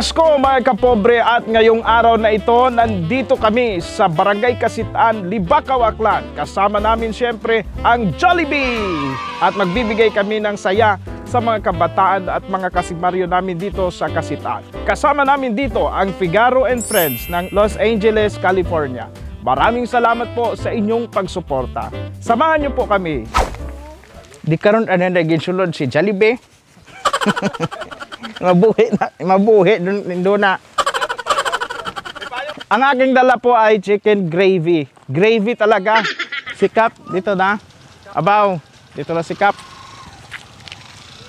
Pasko mga kapobre, at ngayong araw na ito nandito kami sa Barangay Kasitan, Libakaw, Aklan. Kasama namin siyempre ang Jollibee at magbibigay kami ng saya sa mga kabataan at mga kasimaryo namin dito sa Kasitan. Kasama namin dito ang Figaro and Friends ng Los Angeles, California. Maraming salamat po sa inyong pagsuporta. Samahan niyo po kami. Di karon ano naging sulod si Jollibee. mabuhi doon na. Ang aking dala po ay chicken gravy. Gravy talaga. Si Cap, dito na. Abaw, dito na si Cap.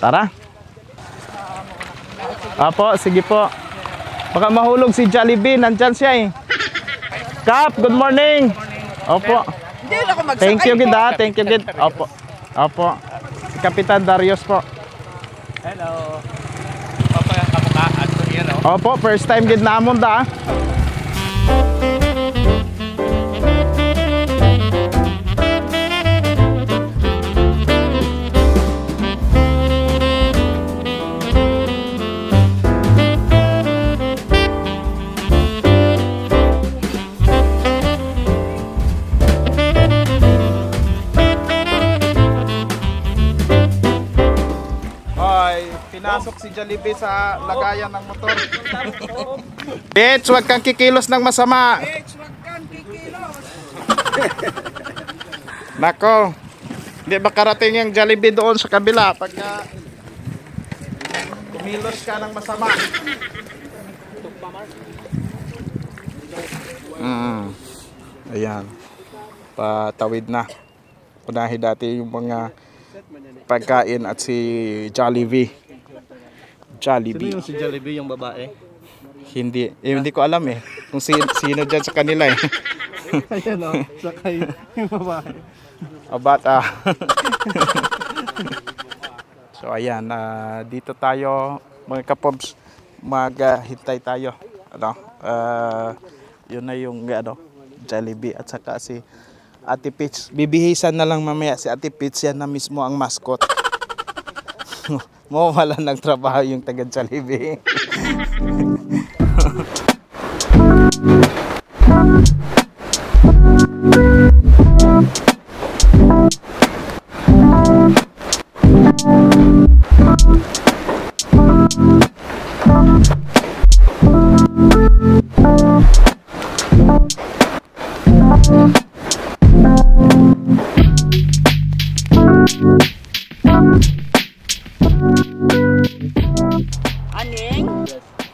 Tara. Apo, sige po. Baka mahulog si Jollibee, nandyan siya eh. Cap, good morning. Opo. Thank you kita, thank you kita. Opo. Opo. Kapitan Darius po. Hello. Papa yung kamukha at kuya, no? Opo, first time gid namon da. Pinasok si Jollibee sa lagayan ng motor. Bitch, wag kang kikilos ng masama. Bitch, wag kang kikilos. Nako, hindi ba karating yung Jollibee doon sa kabila pagka kumilos ka ng masama? Ayan, patawid na. Unahin dati yung mga pagkain at si Jollibee. Jollibee. Sino yung si Jollibee, yung babae? Hindi. Hindi ko alam eh. Kung sino dyan sa kanila eh. Ayan o, sakay yung babae. O bata. So ayan, dito tayo mga kapobs. Maghintay tayo. Yun na yung Jollibee at saka si Ate Peach. Bibihisan na lang mamaya si Ate Peach, yan na mismo ang mascot. Mawala ng trabaho yung taga Jollibee.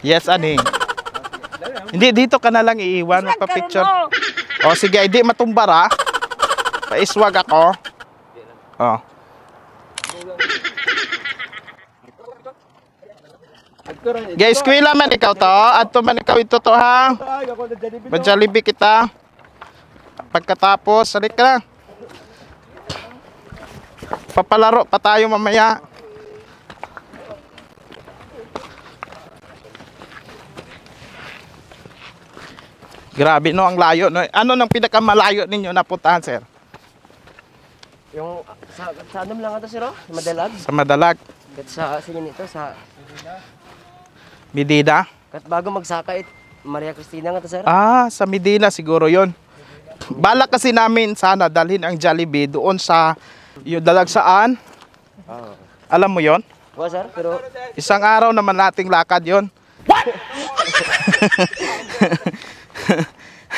Yes, aning. Hindi, dito ka na lang iiwan. Magpa-picture. O, sige, hindi matumbar ha. Paiswag ako. O. Guys, kwila man ikaw to. Ato man ikaw ito to ha. Jollibee kita. Pagkatapos, salik ka na. Papalaro pa tayo mamaya. Grabe no, ang layo no. Ano nang pinakamalayo ninyo napuntahan, sir? Yung sa ano lang ata, sir? Sa Madalag. Sa Madalag. Kat sa sige nito sa Medina. Kat bago magsaka Maria Cristina nga to, sir. Ah, sa Medina siguro 'yon. Balak kasi namin sana dalhin ang Jollibee doon sa yung Dalagsaan. Oh. Alam mo 'yon? Oo, sir, pero isang araw naman nating lakad 'yon.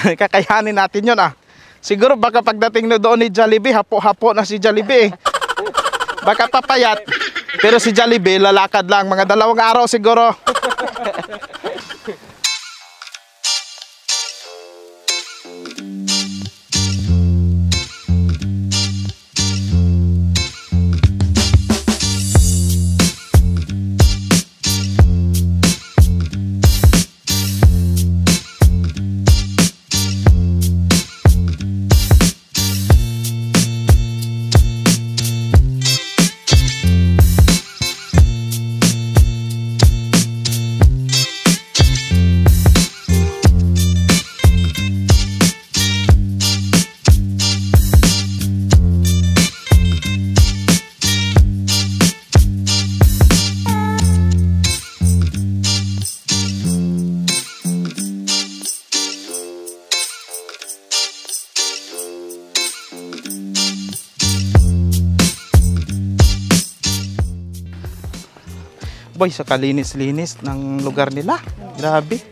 Kakayanin natin yun Siguro baka pagdating na doon ni Jollibee, hapo-hapo na si Jollibee. Baka papayat. Pero si Jollibee, lalakad lang. Mga 2 araw siguro. Boy, sa kalinis-linis ng lugar nila. Grabe.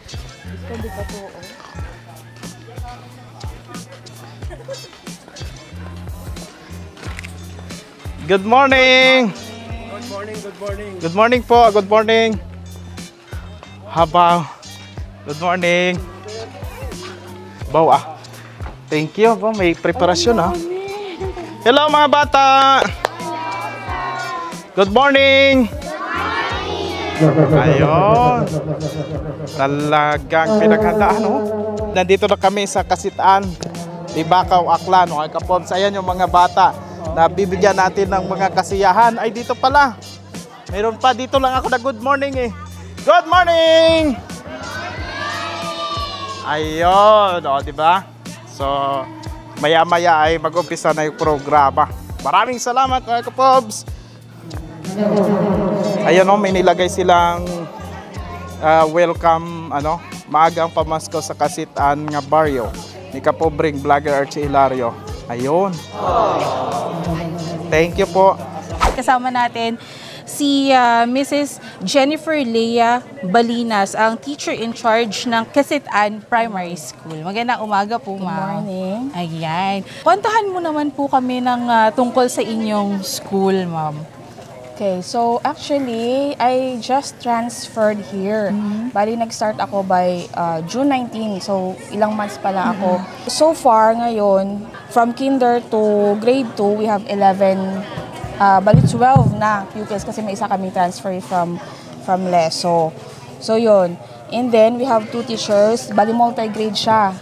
Good morning! Good morning, good morning. Good morning po, good morning. Habaw. Good morning. Baw Thank you, baw. May preparasyon Hello mga bata! Good morning! Ayun. Talagang pinaghandaan, Nandito na kami sa Kasitaan, Libakaw, Aklan. Okay, Kapoms, ayan yung mga bata na bibigyan natin ng mga kasiyahan. Ay, dito pala. Meron pa, dito lang ako na good morning Good morning! Ayun, diba? So, maya-maya ay mag-umpisa na yung programa. Maraming salamat mga Kapoms! Ayun may nilagay silang welcome, maagang pamasko sa Kasitaan nga baryo ni Kapobring Vlogger Archie Hilario. Ayun. Thank you po. Kasama natin si Mrs. Jennifer Lea Balinas, ang teacher in charge ng Kasitaan Primary School. Magandang umaga po, ma'am. Good morning. Ayan. Kwantahan mo naman po kami ng tungkol sa inyong school, ma'am. Okay, so actually, I just transferred here. Bali, nag-start ako by June 19, so ilang months pala ako. So far, ngayon, from kinder to grade 2, we have 11, bali 12 na pupils kasi may isa kami transfer from Leso. So yun. And then, we have 2 teachers. Bali, multi-grade siya.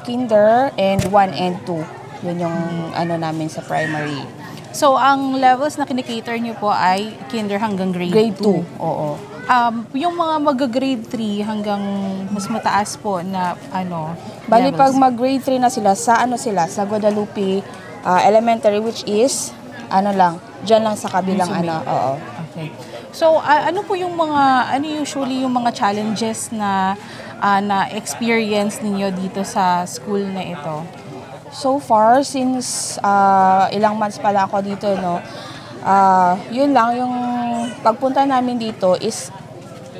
Kinder and 1 and 2. Yun yung namin sa primary. So, ang levels na kinikater niyo po ay kinder hanggang grade 2? Grade 2, oo. Yung mga mag-grade 3 hanggang mas mataas po na Bali, levels? pag mag-grade 3 na sila, sa Guadalupe Elementary, which is, dyan lang sa kabilang, oo. Okay. So, ano po yung mga, usually yung mga challenges na na-experience ninyo dito sa school na ito? So far, since ilang months pala ako dito, yun lang, yung pagpunta namin dito is,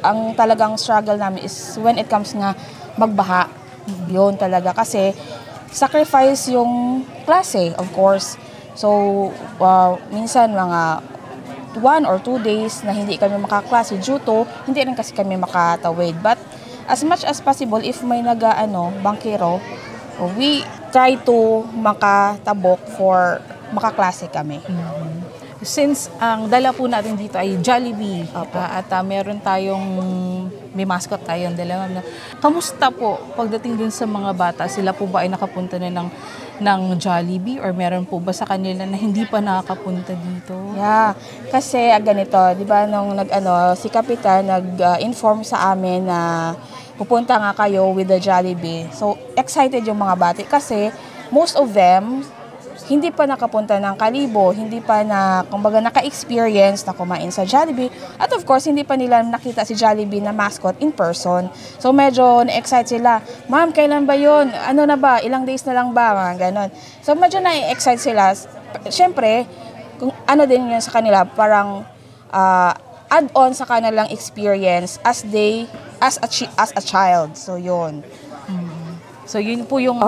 ang talagang struggle namin is when it comes nga magbaha. Yun talaga. Kasi, sacrifice yung klase, of course. So, minsan mga 1 or 2 days na hindi kami makaklase due to, hindi rin kasi kami makatawid. But, as much as possible, if may bangkero, we try to makatabok for makaklase kami. Since ang dala po natin dito ay Jollibee, at meron tayong, may mascot tayong dala, kamusta po pagdating din sa mga bata? Sila po ba ay nakapunta na ng Jollibee or meron po ba sa kanila na hindi pa nakakapunta dito? Yeah, kasi ganito, di ba, nung si Kapitan nag-inform sa amin na pupunta nga kayo with the Jollibee. So, excited yung mga bata kasi most of them hindi pa nakapunta ng Kalibo, hindi pa naka-experience na kumain sa Jollibee. At of course, hindi pa nila nakita si Jollibee na mascot in person. So, medyo na-excite sila. Ma'am, kailan ba yun? Ano na ba? Ilang days na lang ba? Mga ganon. So, medyo na-excite sila. Siyempre, kung din yun sa kanila, parang add-on sa kanilang experience as a child. So, yun. So, yun po yung,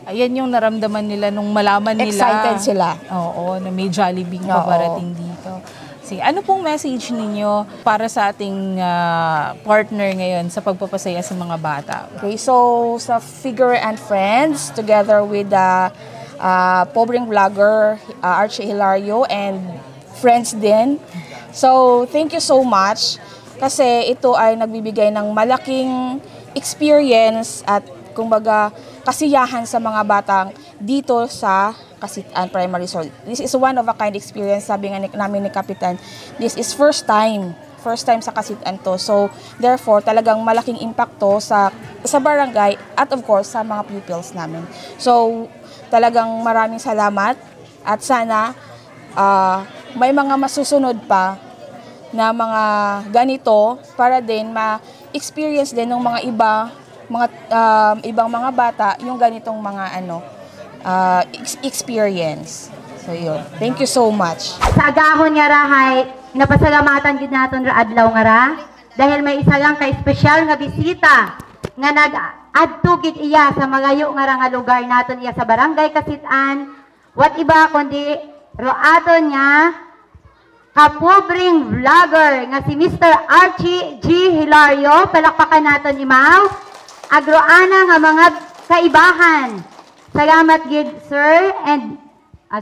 ayan yung naramdaman nila nung malaman nila. Excited sila. Oo, na may Jollibee paparating dito. See, ano pong message ninyo para sa ating partner ngayon sa pagpapasaya sa mga bata? Okay, so sa Figure and Friends, together with the Pobring Vlogger, Archie Hilario, and friends din. So, thank you so much kasi ito ay nagbibigay ng malaking experience at kumbaga kasiyahan sa mga batang dito sa Kasitaan Primary School. This is one of a kind experience, sabi nga namin ni Kapitan. This is first time sa Kasitaan to. So, therefore, talagang malaking impacto sa barangay at of course sa mga pupils namin. So, talagang maraming salamat at sana may mga masusunod pa na mga ganito para din ma-experience din ng mga ibang mga bata yung ganitong mga experience. So yun. Thank you so much. Sa agahon nga rahay Napasalamatan gid naton ra adlaw nga ra dahil may isa lang ka espesyal nga bisita nga nag-adto gid iya sa magayo nga ra nga lugar naton iya sa Barangay Kasitan. What iba kundi roaton niya kapobring vlogger nga si Mr. Archie G. Hilario. Palakpakan naton imaw. Agroana nga mga kaibahan. Salamat gid sir and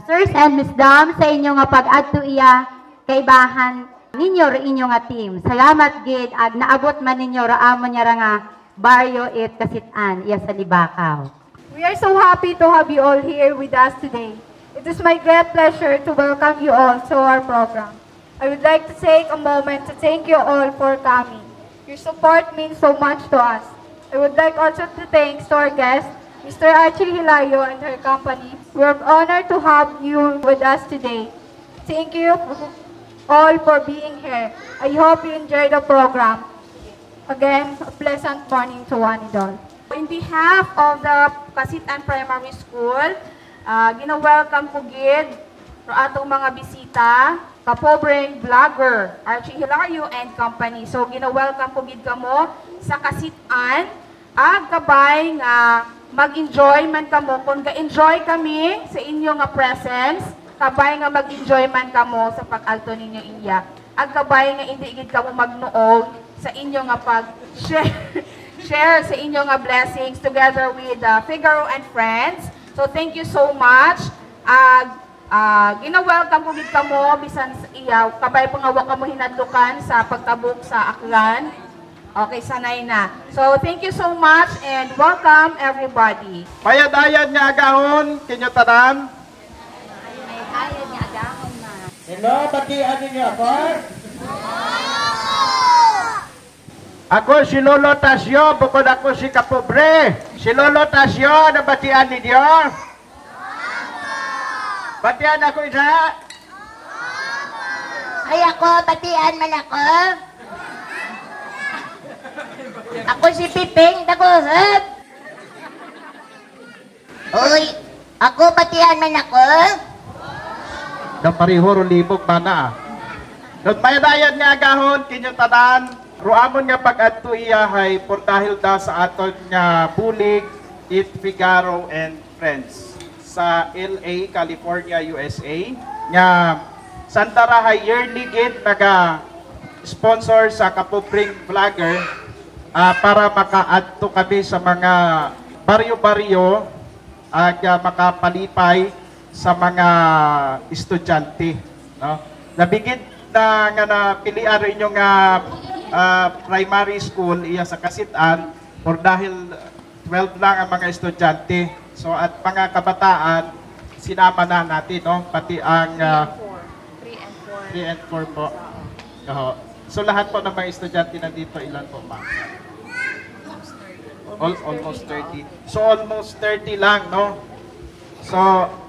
sirs and Miss Dam sa inyo nga pag-adto iya kaibahan ninyo ra inyo nga team. Salamat gid ag naabot man ninyo ra amon nya ra nga Barrio 8 Kasitan iya sa Libakaw. We are so happy to have you all here with us today. It is my great pleasure to welcome you all to our program. I would like to take a moment to thank you all for coming. Your support means so much to us. I would like also to thank our guest, Mr. Archie Hilario and her company. We are honored to have you with us today. Thank you all for being here. I hope you enjoy the program. Again, a pleasant morning to one and all. In behalf of the Kasitan Primary School, gina-welcome ko gid sa atong mga bisita, kapobreng vlogger, Archie Hilario and company. So, gina-welcome ko gid kamo sa Kasitan, ag kabay nga mag-enjoy man kamo. Kung ga-enjoy kami sa inyo nga presence, kabay nga mag-enjoy man kamo sa pag-alto ninyo iya. Ag kabay nga hindi gid kamo magnuog sa inyo nga pag-share sa inyo nga blessings together with Figaro and friends. So thank you so much. Gina-welcome ko gid kamo bisan sa iya kabay pa nga wa kamo hinadlukan sa pagtabok sa Aklan. Okay, sanay na. So thank you so much and welcome everybody. Payadayan nga agahon, kinyo tanan. Hello, batian ninyo ako. Ako si Lolo Tasyo, bukod ako si Kapobre. Si Lolo Tasyo, nabatian ninyo? Batian ako isa? Ay ako, batian man ako. Ako si Piping Daguhap. Uy, ako batian man ako. Nang parihoro libog mana. Nung payadayan nga agahon, kinyo tanan. Ruamon nga pag-adto iyahay por dahil da sa aton nga bulig, It Figaro and Friends sa LA, California, USA. Nga santarahay yearly gid naga-sponsor sa kapobreng vlogger para maka-adto kami sa mga baryo-baryo at makapalipay sa mga estudyante. No? Nabigid na nga napilian rin yung primary school iya sa Kasitan or dahil 12 lang ang mga estudyante. So at mga kabataan, sinama na natin, no? Pati ang 3 and 4 po. So lahat po ng mga estudyante nandito, ilan po ba? Almost 30. So almost 30 lang, no? So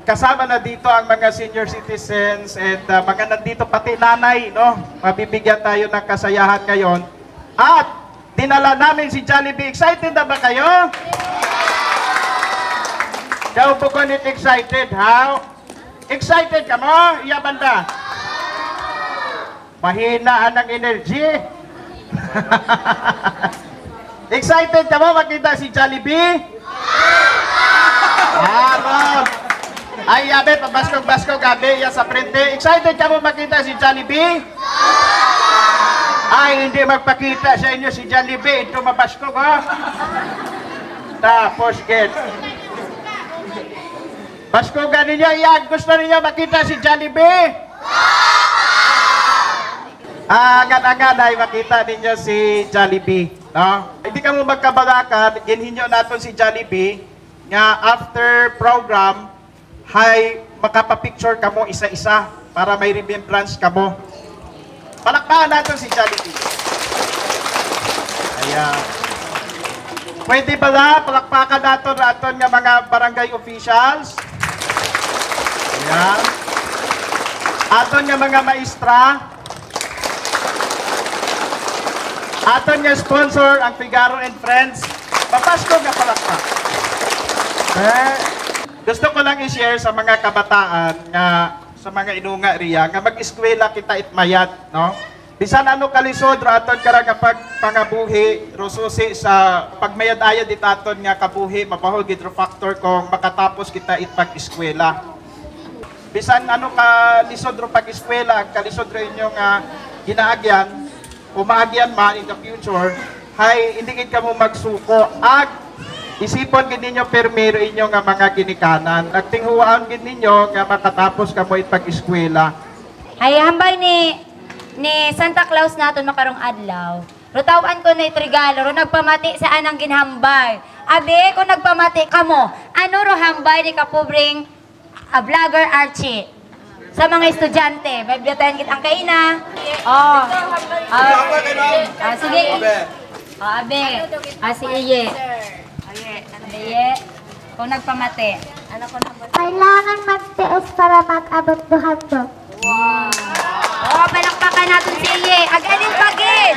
kasama na dito ang mga senior citizens and mga nandito pati nanay, no? Mabibigyan tayo ng kasayahan ngayon. At dinala namin si Jollibee. Excited na ba kayo? Daw po ko nit excited, how? Excited ka mo? Iya banda? Mahinaan ng energy. Excited ka mo makita si Jollibee? Ay, yabe, pabaskog-baskog, gabi, yan sa prente. Excited ka mo makita si Jollibee? Ay, hindi magpakita sa inyo si Jollibee. Ito mabaskog, ha? Tapos, get. Baskogan ninyo, yan. Gusto ninyo makita si Jollibee? Angan-angan ay makita ninyo si Jollibee. No? Hindi ka mo magkabalakan, inhinyo natin si Jollibee nga after program, hay makapapicture ka mo isa-isa para may remembrance ka mo. Palakpakan natin si Jollibee. Ayan. Pwede ba na palakpakan natin nga mga barangay officials? Ayan. Aton nga mga maestra. Aton nga sponsor ang Figaro and Friends. Papasko nga palakpak. Gusto ko lang i-share sa mga kabataan nga sa mga inunga riya nga mag-eskwela kita itmayat, no? Bisan ano kalisod ra aton kara nga pangabuhi rosusi sa pagmayad-ayad itaton nga kabuhi mapahol gid factor kung makatapos kita itpag-eskwela. Bisan ano ka lisod ro pag-eskwela, kalisod ra inyo nga ginaagyan, umaagyan man in the future, hay hindi gid kamo magsuko ag isipon gid ninyo permiro inyo nga mga ginikanan. Nagtinghuan gid ninyo nga makatapos kamo itpag-eskwela. Ay hambay ni Santa Claus naton makarong adlaw. Rutawan ko na itrigalo, ro nagpamati sa anang ginhambay. Abi, kung nagpamati ka mo, ano ro hambay ni kapobreng vlogger Archie? Sa mga estudyante, may biyatayan kit ang kaina. Sige. Abi. Si Iye. Iye. Kung nagpamati. Ano ko nagpamati? Kailangan magtiis para mag-abot duhan to. Palakpakan natin si Iye. Aganin pagid.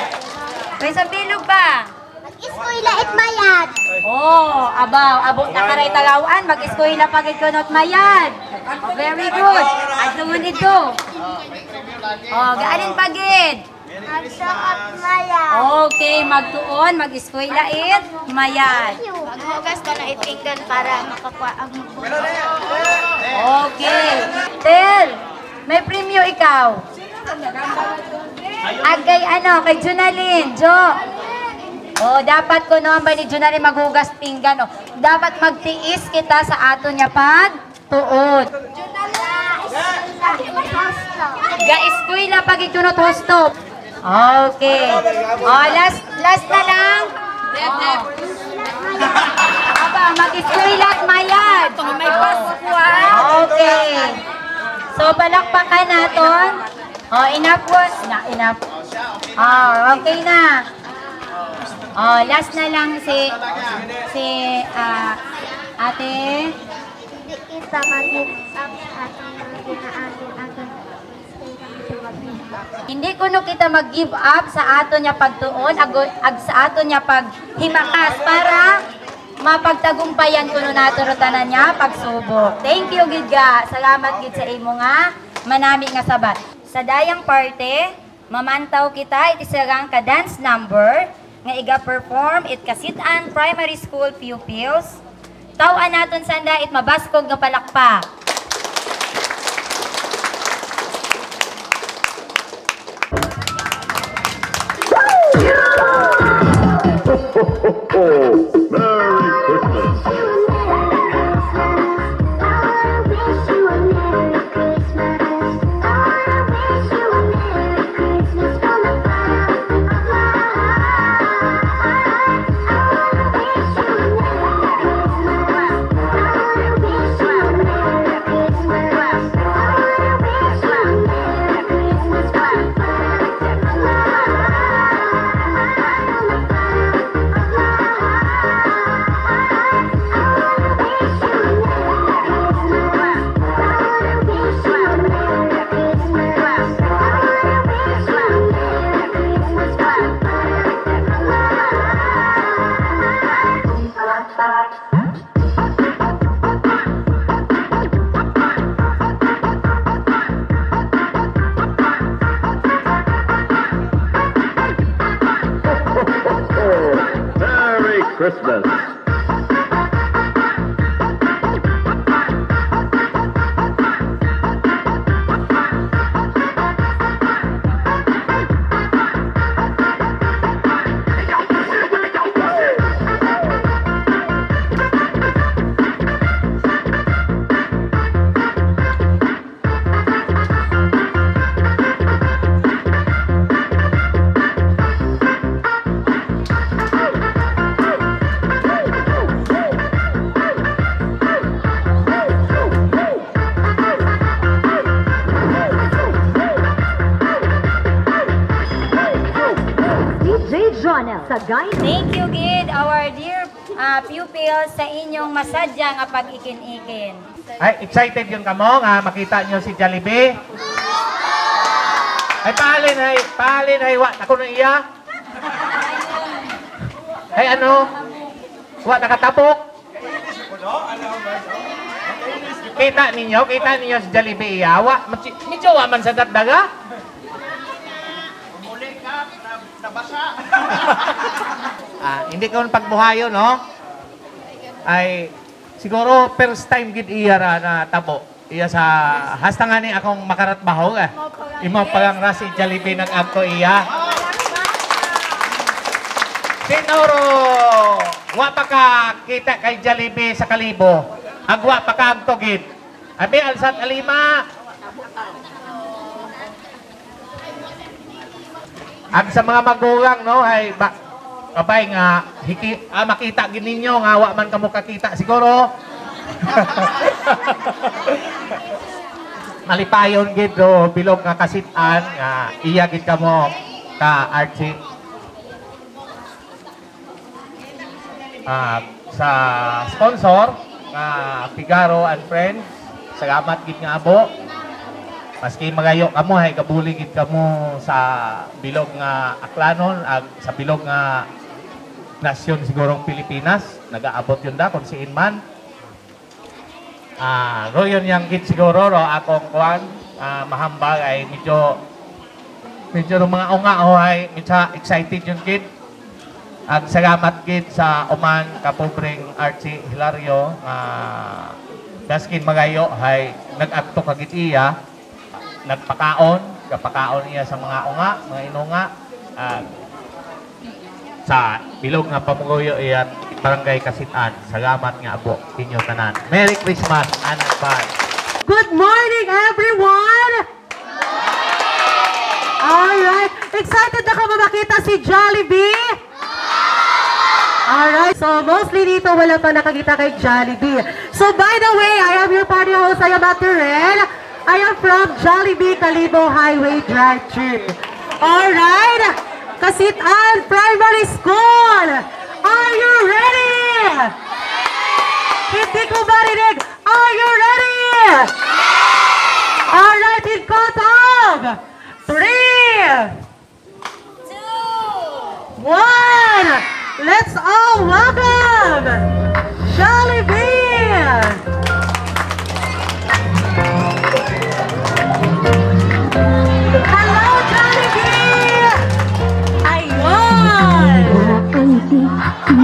May sabilog ba? Mag-eskwela itmayat. Abot na karay tagawan. Mag-eskwela pagid ko not mayad. Very good. At tungon ito. Gaanin pagid. Magsuot mayat. Okay, magtuon, mag-eskwela it, mayad. Maghugas ka na itinggan para makakuha ang Okay. Tel, may premyo ikaw. Agay kay Junalyn, Jo. Dapat ko naman ba ni Junalyn maghugas pinggan, Dapat magtiis kita sa ato niya pagtuod. Ga-eskwela pag itunot hosto. Okay. Last na lang. Mag-eskwela at mayad. May Pasko. Okay. So, palakpakan natin. Enough was. Enough. Okay na. Last na lang si ate. Hindi kita mag-give-up sa atong mga ginaanin ating Hindi kuno kita mag-give up sa ato niya pagtuon, sa ato niya paghimakas para mapagtagumpayan kuno nato ro tanan niya pagsubok. Thank you gid ga. Salamat gid sa imo nga manami nga sabat. Sa dayang parte, mamantaw kita iti sarang ka dance number nga iga-perform it Kasitan Primary School pupils. Tawan naton sanda it mabaskog nga palakpak. Merry Christmas. Merry Christmas. Thank you, Gid, our dear pupils sa inyong masadya nga pag-ikin-ikin. Ay, excited yun kamo nga makita nyo si Jollibee. Ay, pahalin, wa, ako na iya. Ay, ano? Wa, nakatapok. Kita ninyo si Jollibee yawa. Medyo waman sa datdaga. Muli ka, nabasa. Hindi ko pagbuhayo, no? Ay, siguro first time gid iya na tabo. Iya sa hasta nga ni akong makaratbaho eh. Imo palang ra si Jollibee nag-agto iya. Sinuro, wa pa ka kita kay Jollibee sa Kalibo. Agwa pa ka agto gid. Abi alsat alima. Ag sa mga magulang no ay abay nga makita gid ninyo nga wa man kamo kakita siguro. Malipayon gid do bilog nga kasitan nga iya gid kamo ka Archie. Sa sponsor Figaro and Friends, salamat gid nga abo. Maski magayo kamo hay kabuli gid kamo sa bilog nga Aklanon ag sa bilog nga nasyon sigurong Pilipinas, nagaabot yun da kung siin man. Royon yang gid siguro ro akong kuan mahambag ay medyo mga unga ay medyo excited yun gid. Ag salamat gid sa uman kapobreng Archie Hilario daskin magayo hay nag-akto kagit iya kapakaon iya sa mga unga, mga inunga sa bilog nga pamugoyo iya Barangay Kasitan. Salamat nga abo inyo tanan. Merry Christmas and advance. Good morning everyone. Alright, excited na ka ba makita si Jollibee? Alright, so mostly dito wala pa nakakita kay Jollibee. So by the way, I am your party host, I am Ate Ren. I am from Jollibee Kalibo Highway Drive-Thru. Alright, Kasitan Primary School. Are you ready? Hindi ko marinig. Are you ready? Alright, in count of 3, 2, 1. Let's all welcome Jollibee! Hello, Jollibee! Ayun!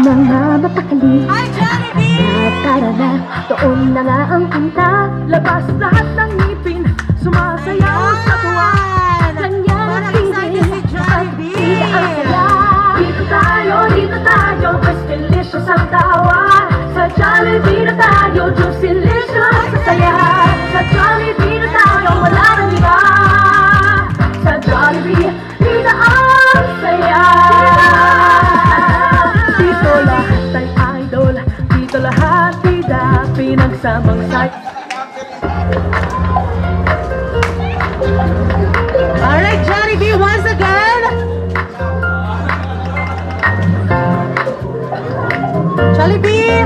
Mga mapakali. Hi, Jollibee! Tara na, doon na nga ang punta. Labas lahat ng ngipin, sumasayaw sa tuwa. Ganyan ang feeling, pagtida ang saya. Dito tayo, mas delicious ang tawa. Sa Jollibee na tayo, juicy-licious sa saya. Sa Jollibee na tayo, wala nang iba. Sa Jollibee, dito ang saya. Dito lahat ay idol, dito lahat tida, pinagsamang say. Alright, Jollibee, once again. Jollibee!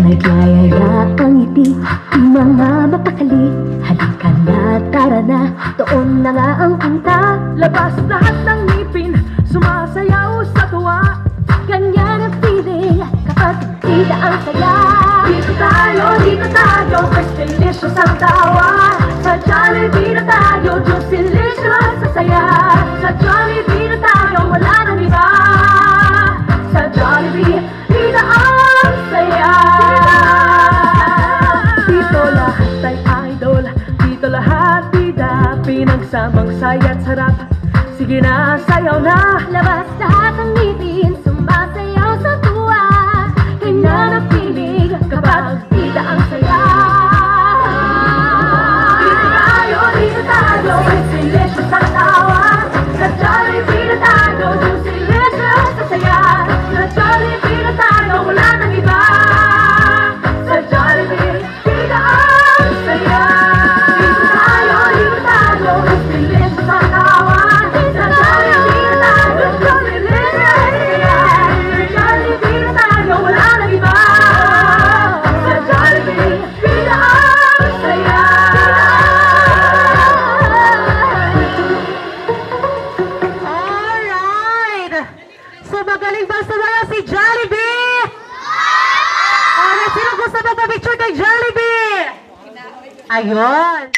Nagyayaya ang ngiti, mga mapakali. Halika na, tara na, doon na nga ang punta. Labas lahat ng ngipin, sumasayaw sa tuwa. Ganyan ang feeling, kapag tida ang saya. Dito tayo, mas delicious ang tawa. Sa Jollibee na tayo, juicy-licious sa saya. Sa Jollibee na tayo, wala nang iba. Sa Jollibee, dito ang saya. Dito lahat ay idol, dito lahat tida, pinagsamang saya't sarap. Sige na, sayaw na. Labas lahat ng ngipin, sumasayaw sa tuwa. Ganyan ang feeling, kapag tida ang saya. Dito tayo, it's delicious ang tawa. Sa Jollibee na tayo, juicy-licious sa saya. Sa Jollibee na tayo, wala nang iba. Sa Jollibee, tida ang saya. Dito tayo, it's delicious ang tawa. Sa Jollibee na tayo, juicy-licious sa saya. Sa Jollibee na tayo, wala nang iba. Sa Jollibee, kay Jollibee! Ayun.